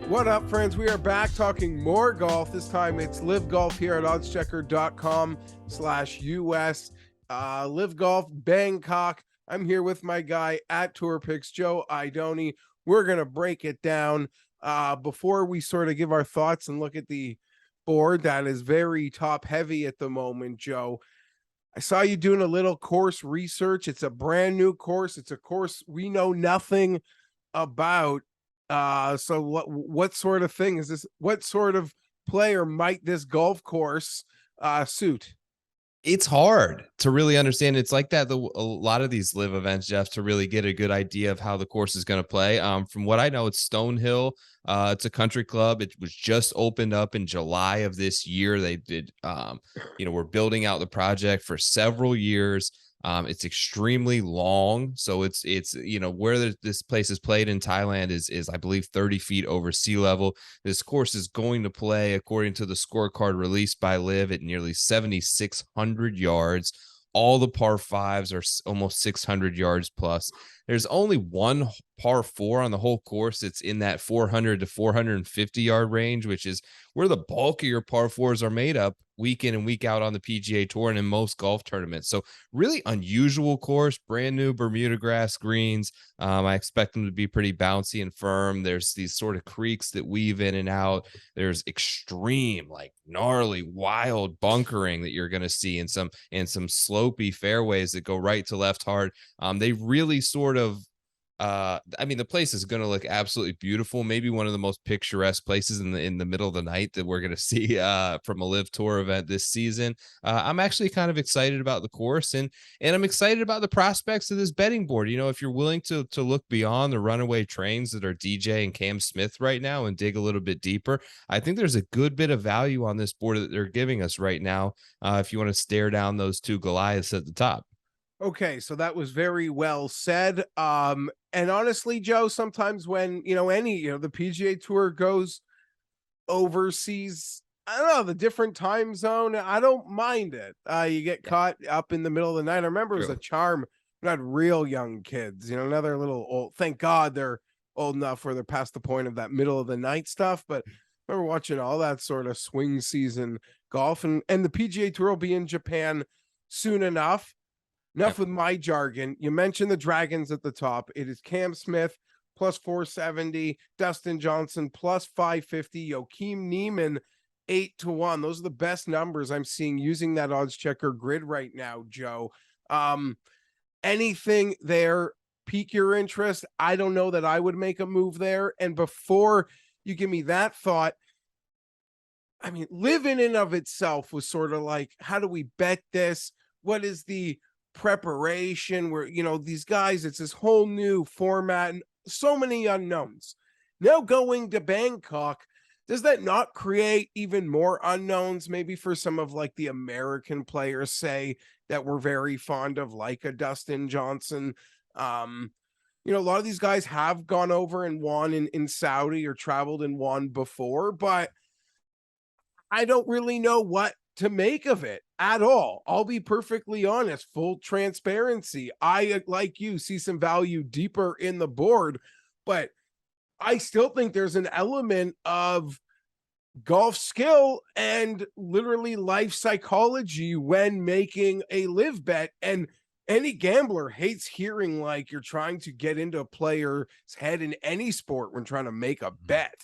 What up, friends? We are back talking more golf. This time it's LIV Golf here at oddschecker.com/US. LIV Golf Bangkok. I'm here with my guy at Tour Picks, Joe Idone. We're going to break it down before we sort of give our thoughts and look at the board that is very top heavy at the moment, Joe. I saw you doing a little course research. It's a brand new course. It's a course we know nothing about. So what sort of thing is this? What sort of player might this golf course suit? It's hard to really understand. It's like that. A lot of these live events, Jeff, to really get a good idea of how the course is going to play. From what I know, it's Stonehill. It's a country club. It was just opened up in July of this year. They did, we're building out the project for several years. It's extremely long. So it's where this place is played in Thailand is I believe 30 feet over sea level. This course is going to play, according to the scorecard released by LIV, at nearly 7,600 yards. All the par fives are almost 600 yards plus. There's only one par four on the whole course. It's in that 400 to 450 yard range, which is where the bulk of your par fours are made up week in and week out on the PGA Tour and in most golf tournaments. So really unusual course, brand new Bermuda grass greens. I expect them to be pretty bouncy and firm. There's these sort of creeks that weave in and out. There's extreme, like gnarly, wild bunkering that you're going to see, and some slopey fairways that go right to left hard. They really sort of the place is going to look absolutely beautiful. Maybe one of the most picturesque places in the middle of the night that we're going to see from a LIV Tour event this season. I'm actually kind of excited about the course, and I'm excited about the prospects of this betting board. You know, if you're willing to look beyond the runaway trains that are DJ and Cam Smith right now and dig a little bit deeper, I think there's a good bit of value on this board that they're giving us right now. If you want to stare down those two Goliaths at the top. Okay, so that was very well said. And honestly, Joe, sometimes when the PGA Tour goes overseas, I don't know, the different time zone, I don't mind it. You get caught up in the middle of the night. I remember it was a charm when I had real young kids. Now they're a little old. Thank God they're old enough where they're past the point of that middle of the night stuff. But I remember watching all that sort of swing season golf, and the PGA Tour will be in Japan soon enough. Enough with my jargon. You mentioned the Dragons at the top. It is Cam Smith plus 470, Dustin Johnson plus 550, Joaquin Niemann 8-1. Those are the best numbers I'm seeing using that odds checker grid right now, Joe. Anything there pique your interest? I don't know that I would make a move there. And before you give me that thought, I mean, LIV in and of itself was sort of like, how do we bet this? What is the preparation where these guys, it's this whole new format and so many unknowns. Now going to Bangkok, does that not create even more unknowns maybe for some of like the American players, say, that we're very fond of, like a Dustin Johnson? A lot of these guys have gone over and won in Saudi or traveled and won before, but I don't really know what to make of it at all. I'll be perfectly honest, full transparency. I, like you, see some value deeper in the board, but I still think there's an element of golf skill and literally life psychology when making a LIV bet. And any gambler hates hearing like you're trying to get into a player's head in any sport when trying to make a bet.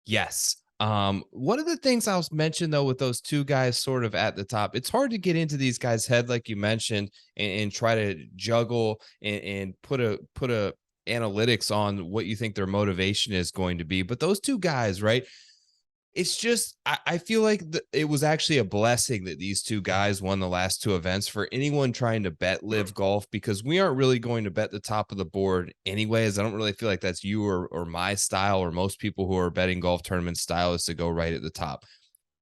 Yes. One of the things I'll mention though, with those two guys sort of at the top, it's hard to get into these guys' head, like you mentioned, and try to juggle and put a analytics on what you think their motivation is going to be. But those two guys, right? It's just, I feel like it was actually a blessing that these two guys won the last two events for anyone trying to bet LIV Golf, because we aren't really going to bet the top of the board anyways. I don't really feel like that's you or my style, or most people who are betting golf tournament style, is to go right at the top.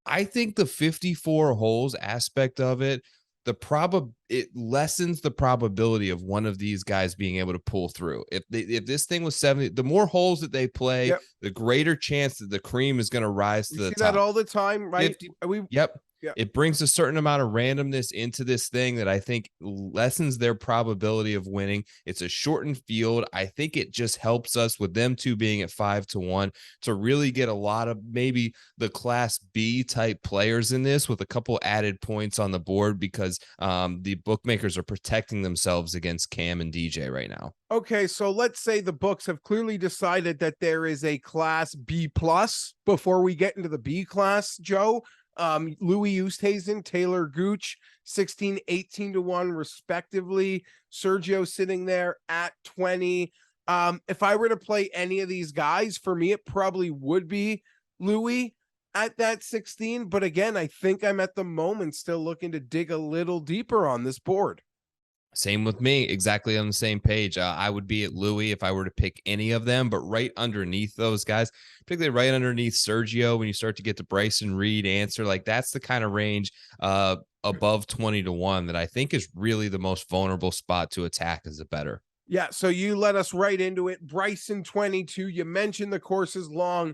I think the 54 holes aspect of it, it lessens the probability of one of these guys being able to pull through. If this thing was 70, the more holes that they play, the greater chance that the cream is going to rise to the top. See that all the time, right? 50, yep. Yeah. It brings a certain amount of randomness into this thing that I think lessens their probability of winning. It's a shortened field. I think it just helps us with them two being at 5-1 to really get a lot of maybe the class B type players in this with a couple added points on the board because the bookmakers are protecting themselves against Cam and DJ right now. Okay, so let's say the books have clearly decided that there is a class B plus before we get into the B class, Joe. Louis Oosthuizen, Taylor Gooch, 16, 18-1 respectively. Sergio sitting there at 20. If I were to play any of these guys, for me, it probably would be Louis at that 16. But again, I think I'm at the moment still looking to dig a little deeper on this board. Same with me, exactly on the same page. I would be at Louis if I were to pick any of them, but right underneath those guys, particularly right underneath Sergio, when you start to get to Bryson Reed, Answer, like that's the kind of range above 20-1 that I think is really the most vulnerable spot to attack as a better. Yeah, so you let us right into it. Bryson 22, you mentioned the course is long.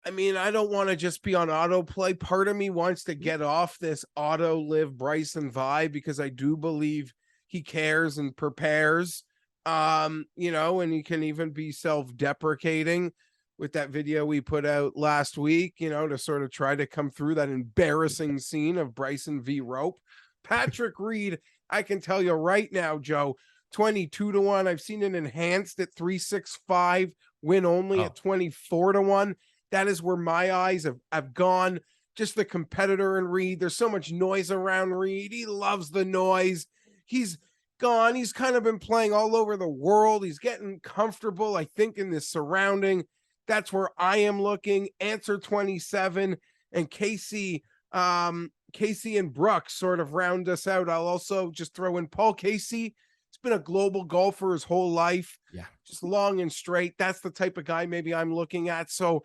I mean, I don't want to just be on autoplay. Part of me wants to get off this auto live Bryson vibe because I do believe he cares and prepares. And he can even be self-deprecating with that video we put out last week, to sort of try to come through that embarrassing scene of Bryson v. Rope. Patrick Reed, I can tell you right now, Joe, 22-1. I've seen it enhanced at 365, win only at 24-1. That is where my eyes have gone. Just the competitor in Reed. There's so much noise around Reed. He loves the noise. He's gone. He's kind of been playing all over the world. He's getting comfortable, I think, in this surrounding. That's where I am looking. Answer 27 and Casey and Brooks sort of round us out. I'll also just throw in Paul Casey. He's been a global golfer his whole life. Yeah. Just long and straight. That's the type of guy maybe I'm looking at. So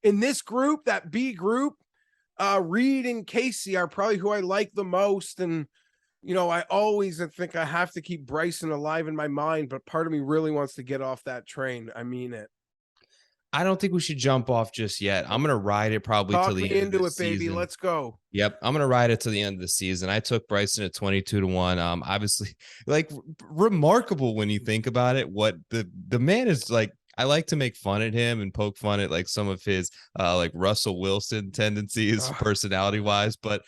in this group, that B group, Reed and Casey are probably who I like the most. And, I always think I have to keep Bryson alive in my mind, but part of me really wants to get off that train. I mean it. I don't think we should jump off just yet. I'm going to ride it probably till the end of the season. Baby. Let's go. Yep. I'm going to ride it to the end of the season. I took Bryson at 22-1. Obviously, like remarkable when you think about it, what the man is like. I like to make fun at him and poke fun at like some of his like Russell Wilson tendencies personality wise. But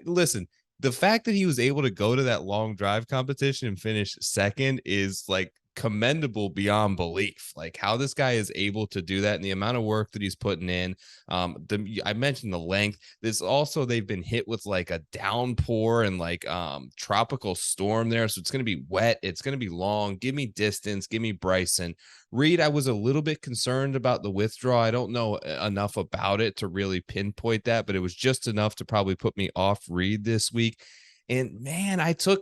listen, the fact that he was able to go to that long drive competition and finish second is like commendable beyond belief. Like how this guy is able to do that and the amount of work that he's putting in. I mentioned the length. This also, they've been hit with like a downpour and like tropical storm there, so it's going to be wet, it's going to be long. Give me distance, give me Bryson. Reed, I was a little bit concerned about the withdrawal. I don't know enough about it to really pinpoint that, but it was just enough to probably put me off Reed this week. And man, I took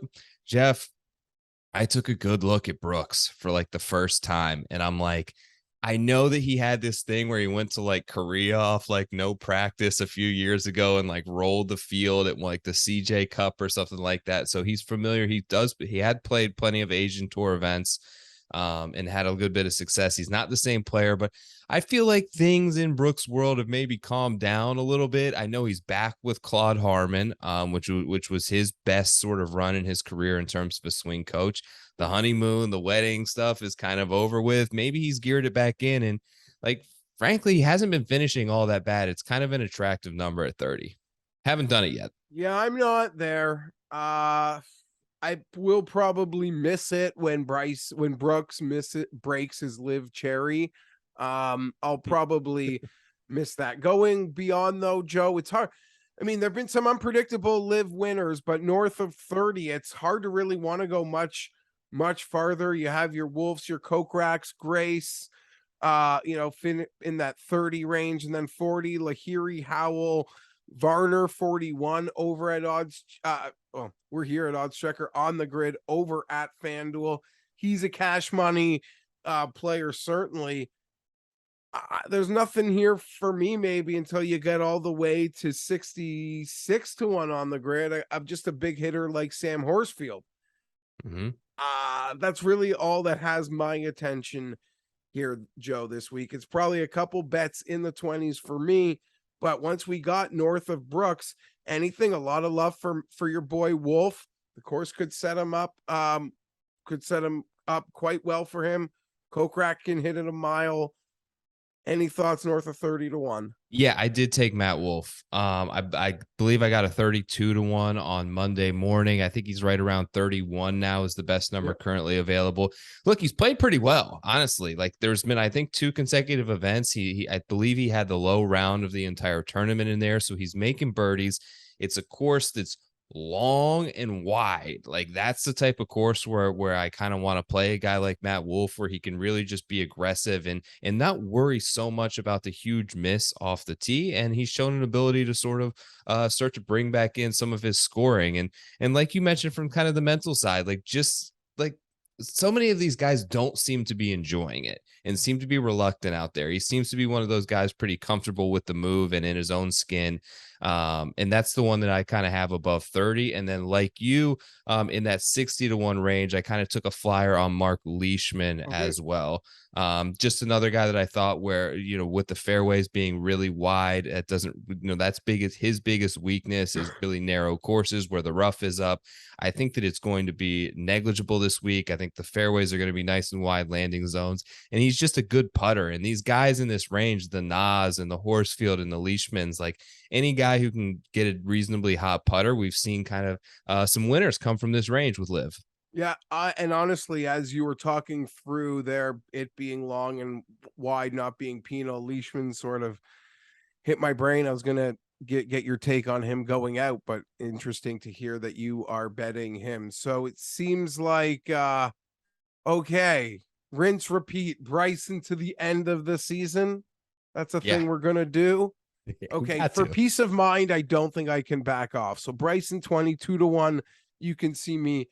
a good look at Brooks for like the first time. And I'm like, I know that he had this thing where he went to like Korea off like no practice a few years ago and like rolled the field at like the CJ Cup or something like that. So he's familiar. He had played plenty of Asian Tour events and had a good bit of success. He's not the same player, but I feel like things in Brooks' world have maybe calmed down a little bit. I know he's back with Claude Harmon, which was his best sort of run in his career in terms of a swing coach. The honeymoon, the wedding stuff is kind of over with. Maybe he's geared it back in. And like, frankly, he hasn't been finishing all that bad. It's kind of an attractive number at 30. Haven't done it yet. Yeah, I'm not there. I will probably miss it when Brooks breaks his live cherry. I'll probably miss that. Going beyond though, Joe, it's hard. I mean, there've been some unpredictable live winners, but north of 30, it's hard to really want to go much farther. You have your Wolves, your Kokrak's, Grace, in that 30 range, and then 40, Lahiri, Howell, Varner, 41 over at odds. We're here at ODDSCHECKER on the grid over at FanDuel. He's a cash money player, certainly. There's nothing here for me maybe until you get all the way to 66-1 on the grid. I'm just a big hitter like Sam Horsfield. Mm-hmm. That's really all that has my attention here, Joe, this week. It's probably a couple bets in the 20s for me. But once we got north of Brooks, anything. A lot of love for your boy Wolf. The course could set him up, quite well for him. Kokrak can hit it a mile. Any thoughts north of 30-1? Yeah, I did take Matt Wolf. I believe I got a 32-1 on Monday morning. I think he's right around 31 now is the best number currently available. Look, he's played pretty well, honestly. Like there's been, I think, 2 consecutive events. I believe he had the low round of the entire tournament in there. So he's making birdies. It's a course that's long and wide. Like that's the type of course where I kind of want to play a guy like Matt Wolf, where he can really just be aggressive and not worry so much about the huge miss off the tee. And he's shown an ability to sort of start to bring back in some of his scoring. And like you mentioned, from kind of the mental side, like just like so many of these guys don't seem to be enjoying it and seem to be reluctant out there. He seems to be one of those guys pretty comfortable with the move and in his own skin. And that's the one that I kind of have above 30. And then like you, in that 60-1 range, I kind of took a flyer on Mark Leishman as well. Just another guy that I thought where, with the fairways being really wide, it doesn't, that's his biggest weakness is really narrow courses where the rough is up. I think that it's going to be negligible this week. I think the fairways are going to be nice and wide landing zones, and he's just a good putter. And these guys in this range, the Nas and the Horsfield and the Leishmans, like any guy who can get a reasonably hot putter, we've seen kind of some winners come from this range with LIV. Yeah, and honestly, as you were talking through there, it being long and wide, not being Pinot, Leishman sort of hit my brain. I was gonna get your take on him going out, but interesting to hear that you are betting him. So it seems like okay, rinse, repeat, Bryson to the end of the season. That's a thing we're gonna do. Okay, for peace of mind, I don't think I can back off. So Bryson 22-1, you can see me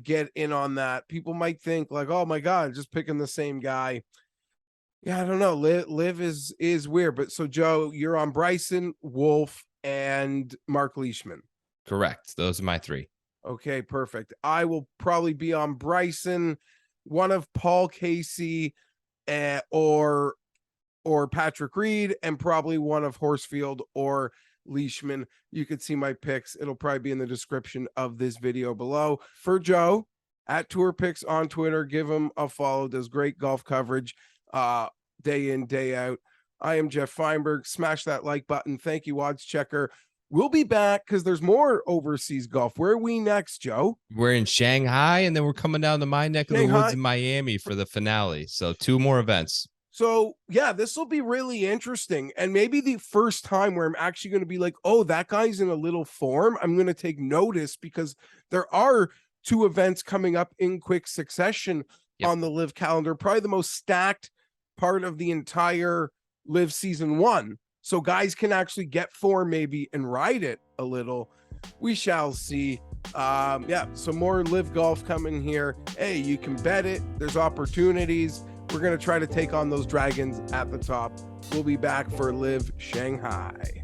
get in on that. People might think like, oh my God, just picking the same guy. Yeah, I don't know. LIV is weird. But so Joe, you're on Bryson, Wolf, and Mark Leishman. Correct. Those are my 3. Okay, perfect. I will probably be on Bryson, one of Paul Casey, or Patrick Reed, and probably one of Horsfield or Leishman. You could see my picks. It'll probably be in the description of this video below. For Joe, at Tour Picks on Twitter, give him a follow. Does great golf coverage day in, day out. I am Geoff Fienberg. Smash that like button. Thank you, Odds Checker. We'll be back because there's more overseas golf. Where are we next, Joe? We're in Shanghai, and then we're coming down to my neck of the woods in Miami for the finale. So 2 more events. So yeah, this will be really interesting. And maybe the first time where I'm actually going to be like, oh, that guy's in a little form. I'm going to take notice because there are 2 events coming up in quick succession on the LIV calendar. Probably the most stacked part of the entire LIV season 1. So guys can actually get form maybe and ride it a little. We shall see. Some more LIV golf coming here. Hey, you can bet it. There's opportunities. We're going to try to take on those dragons at the top. We'll be back for LIV Shanghai.